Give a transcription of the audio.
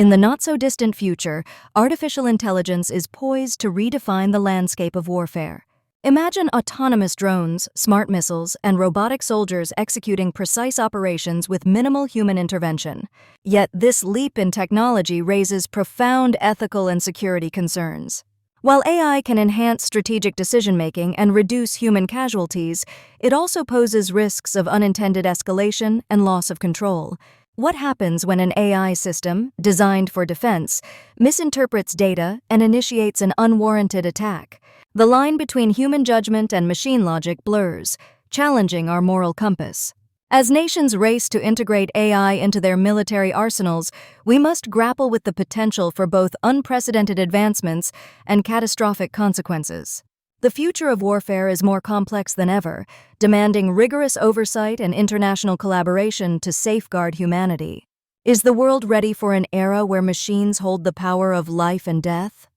In the not-so-distant future, artificial intelligence is poised to redefine the landscape of warfare. Imagine autonomous drones, smart missiles, and robotic soldiers executing precise operations with minimal human intervention. Yet this leap in technology raises profound ethical and security concerns. While AI can enhance strategic decision-making and reduce human casualties, it also poses risks of unintended escalation and loss of control. What happens when an AI system, designed for defense, misinterprets data and initiates an unwarranted attack? The line between human judgment and machine logic blurs, challenging our moral compass. As nations race to integrate AI into their military arsenals, we must grapple with the potential for both unprecedented advancements and catastrophic consequences. The future of warfare is more complex than ever, demanding rigorous oversight and international collaboration to safeguard humanity. Is the world ready for an era where machines hold the power of life and death?